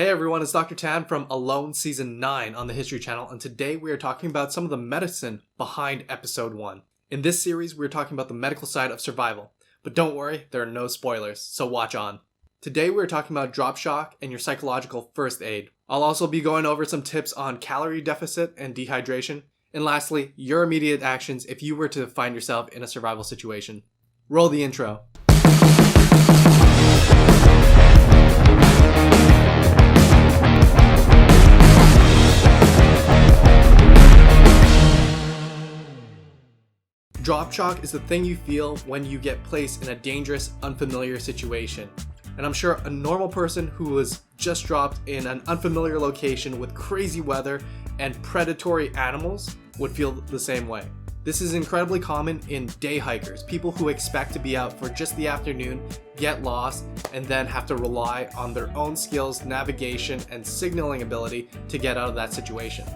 Hey everyone, it's Dr. Tan from Alone Season 9 on the History Channel, and today we are talking about some of the medicine behind Episode 1. In this series, we're talking about the medical side of survival. But don't worry, there are no spoilers, so watch on. Today we're talking about drop shock and your psychological first aid. I'll also be going over some tips on calorie deficit and dehydration. And lastly, your immediate actions if you were to find yourself in a survival situation. Roll the intro. Drop shock is the thing you feel when you get placed in a dangerous, unfamiliar situation. And I'm sure a normal person who was just dropped in an unfamiliar location with crazy weather and predatory animals would feel the same way. This is incredibly common in day hikers, people who expect to be out for just the afternoon, get lost, and then have to rely on their own skills, navigation, and signaling ability to get out of that situation.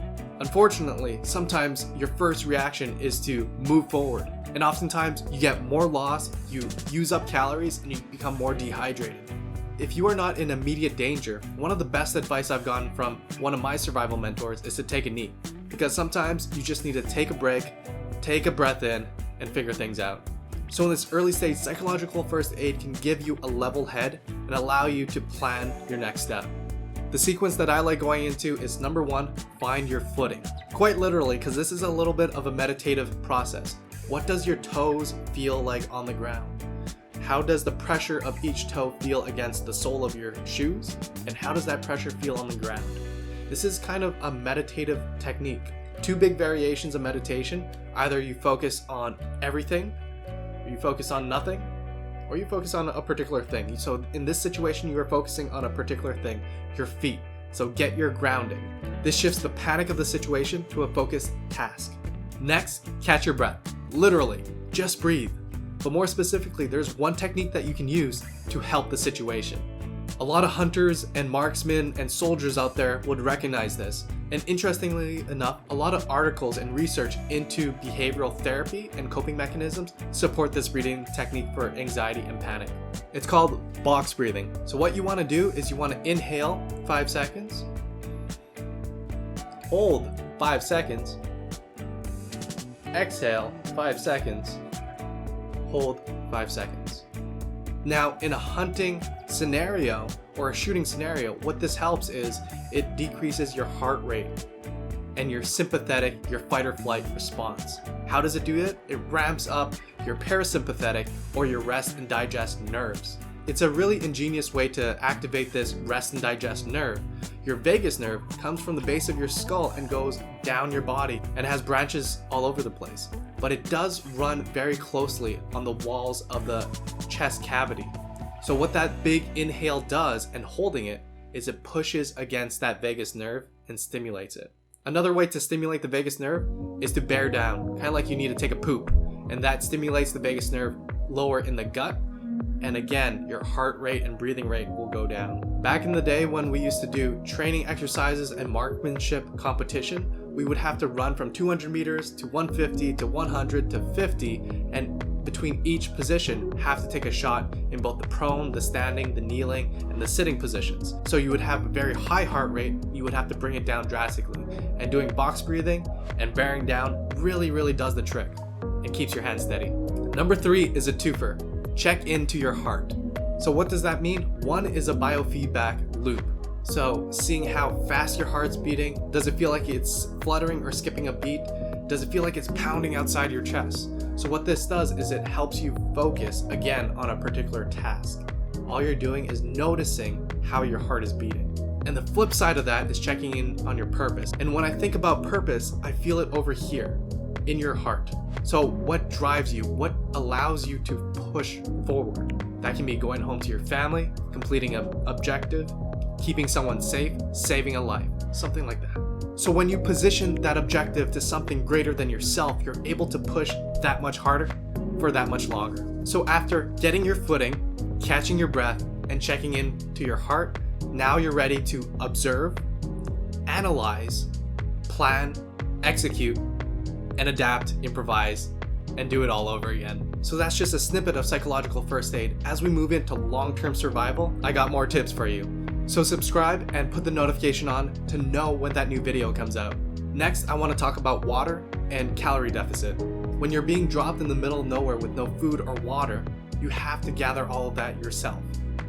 Unfortunately, sometimes your first reaction is to move forward, and oftentimes you get more lost, you use up calories, and you become more dehydrated. If you are not in immediate danger, one of the best advice I've gotten from one of my survival mentors is to take a knee, because sometimes you just need to take a break, take a breath in, and figure things out. So in this early stage, psychological first aid can give you a level head and allow you to plan your next step. The sequence that I like going into is number 1, find your footing. Quite literally, because this is a little bit of a meditative process. What does your toes feel like on the ground? How does the pressure of each toe feel against the sole of your shoes? And how does that pressure feel on the ground? This is kind of a meditative technique. 2 big variations of meditation. Either you focus on everything, or you focus on nothing, or you focus on a particular thing. So in this situation, you are focusing on a particular thing, your feet. So get your grounding. This shifts the panic of the situation to a focused task. Next, catch your breath. Literally, just breathe. But more specifically, there's one technique that you can use to help the situation. A lot of hunters and marksmen and soldiers out there would recognize this. And interestingly enough, a lot of articles and research into behavioral therapy and coping mechanisms support this breathing technique for anxiety and panic. It's called box breathing. So what you want to do is you want to inhale 5 seconds, hold 5 seconds, exhale 5 seconds, hold 5 seconds. Now, in a hunting scenario or a shooting scenario, what this helps is it decreases your heart rate and your sympathetic, your fight or flight response. How does it do it? It ramps up your parasympathetic or your rest and digest nerves. It's a really ingenious way to activate this rest and digest nerve. Your vagus nerve comes from the base of your skull and goes down your body and has branches all over the place. But it does run very closely on the walls of the chest cavity. So what that big inhale does, and holding it, is it pushes against that vagus nerve and stimulates it. Another way to stimulate the vagus nerve is to bear down, kind of like you need to take a poop. And that stimulates the vagus nerve lower in the gut. And again, your heart rate and breathing rate will go down. Back in the day when we used to do training exercises and marksmanship competition, we would have to run from 200 meters to 150 to 100 to 50, and between each position have to take a shot in both the prone, the standing, the kneeling, and the sitting positions. So you would have a very high heart rate, you would have to bring it down drastically. And doing box breathing and bearing down really does the trick and keeps your hand steady. Number 3 is a twofer. Check into your heart. So what does that mean? 1 is a biofeedback loop. So seeing how fast your heart's beating, does it feel like it's fluttering or skipping a beat? Does it feel like it's pounding outside your chest? So what this does is it helps you focus again on a particular task. All you're doing is noticing how your heart is beating. And the flip side of that is checking in on your purpose. And when I think about purpose, I feel it over here in your heart. So what drives you? What allows you to push forward? That can be going home to your family, completing an objective, keeping someone safe, saving a life, something like that. So when you position that objective to something greater than yourself, you're able to push that much harder for that much longer. So after getting your footing, catching your breath, and checking in to your heart, now you're ready to observe, analyze, plan, execute, and adapt, improvise, and do it all over again. So that's just a snippet of psychological first aid. As we move into long-term survival, I got more tips for you. So subscribe and put the notification on to know when that new video comes out. Next, I want to talk about water and calorie deficit. When you're being dropped in the middle of nowhere with no food or water, you have to gather all of that yourself.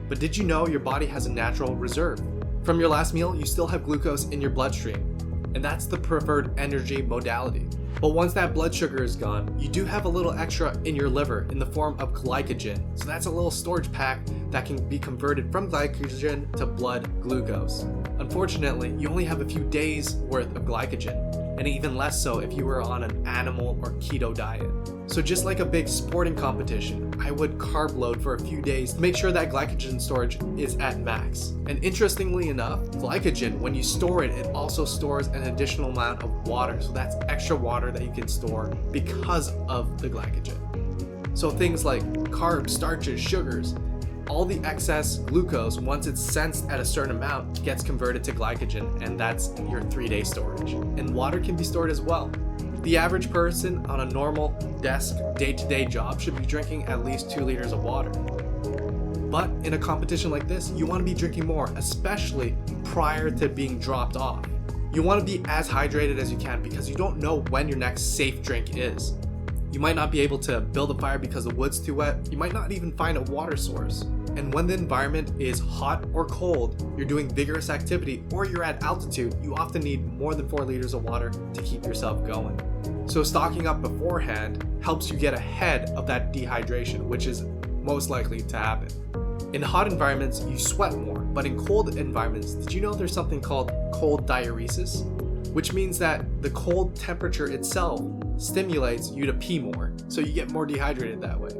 But did you know your body has a natural reserve? From your last meal, you still have glucose in your bloodstream, and that's the preferred energy modality. But once that blood sugar is gone, you do have a little extra in your liver in the form of glycogen. So that's a little storage pack that can be converted from glycogen to blood glucose. Unfortunately, you only have a few days worth of glycogen, and even less so if you were on an animal or keto diet. So just like a big sporting competition, I would carb load for a few days to make sure that glycogen storage is at max. And interestingly enough, glycogen, when you store it, it also stores an additional amount of water. So that's extra water that you can store because of the glycogen. So things like carbs, starches, sugars, all the excess glucose, once it's sensed at a certain amount, gets converted to glycogen, and that's your 3-day storage. And water can be stored as well. The average person on a normal desk day-to-day job should be drinking at least 2 liters of water. But in a competition like this, you want to be drinking more, especially prior to being dropped off. You want to be as hydrated as you can because you don't know when your next safe drink is. You might not be able to build a fire because the wood's too wet. You might not even find a water source. And when the environment is hot or cold, you're doing vigorous activity, or you're at altitude, you often need more than 4 liters of water to keep yourself going. So stocking up beforehand helps you get ahead of that dehydration, which is most likely to happen. In hot environments, you sweat more, but in cold environments, did you know there's something called cold diuresis? Which means that the cold temperature itself stimulates you to pee more, so you get more dehydrated that way.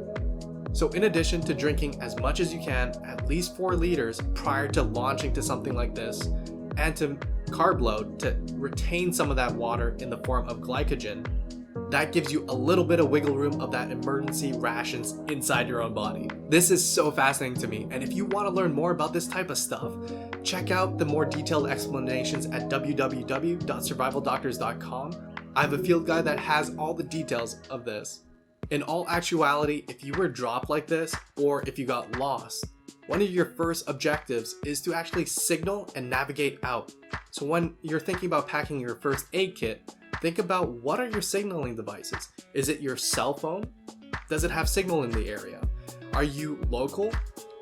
So in addition to drinking as much as you can, at least 4 liters prior to launching to something like this, and to carb load to retain some of that water in the form of glycogen, that gives you a little bit of wiggle room of that emergency rations inside your own body. This is so fascinating to me, and if you want to learn more about this type of stuff, check out the more detailed explanations at www.survivaldoctors.com. I have a field guide that has all the details of this. In all actuality, if you were dropped like this, or if you got lost, one of your first objectives is to actually signal and navigate out. So when you're thinking about packing your first aid kit, think about what are your signaling devices? Is it your cell phone? Does it have signal in the area? Are you local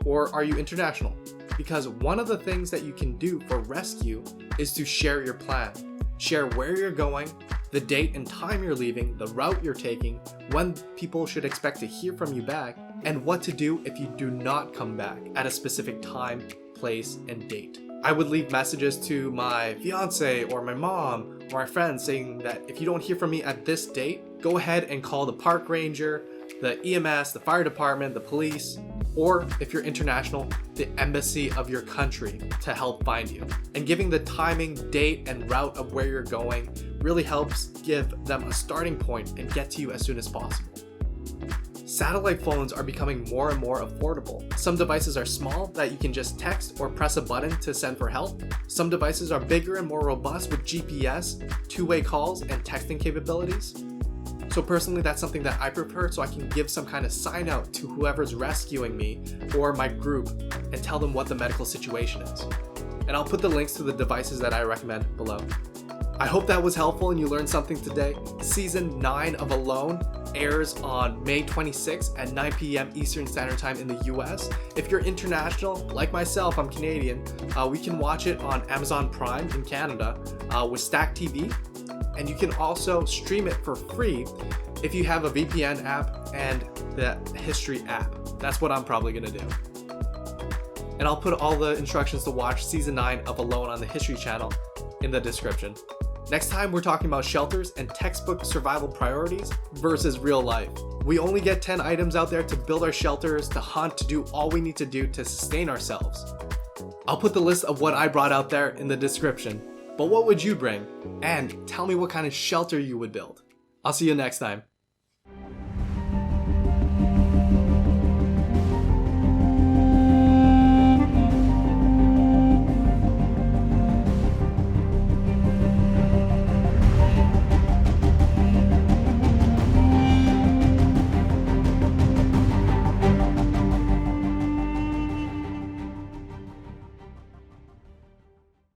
or are you international? Because one of the things that you can do for rescue is to share your plan. Share where you're going, the date and time you're leaving, the route you're taking, when people should expect to hear from you back, and what to do if you do not come back at a specific time, place, and date. I would leave messages to my fiance or my mom or my friends saying that if you don't hear from me at this date, go ahead and call the park ranger, the EMS, the fire department, the police, or if you're international, the embassy of your country to help find you. And giving the timing, date, and route of where you're going really helps give them a starting point and get to you as soon as possible. Satellite phones are becoming more and more affordable. Some devices are small that you can just text or press a button to send for help. Some devices are bigger and more robust with GPS, two-way calls, and texting capabilities. So personally, that's something that I prefer, so I can give some kind of sign out to whoever's rescuing me or my group and tell them what the medical situation is. And I'll put the links to the devices that I recommend below. I hope that was helpful and you learned something today. Season 9 of Alone airs on May 26th at 9 p.m. Eastern Standard Time in the US. If you're international, like myself, I'm Canadian, we can watch it on Amazon Prime in Canada with Stack TV. And you can also stream it for free if you have a VPN app and the History app. That's what I'm probably gonna do. And I'll put all the instructions to watch Season 9 of Alone on the History channel in the description. Next time, we're talking about shelters and textbook survival priorities versus real life. We only get 10 items out there to build our shelters, to hunt, to do all we need to do to sustain ourselves. I'll put the list of what I brought out there in the description. But what would you bring? And tell me what kind of shelter you would build. I'll see you next time.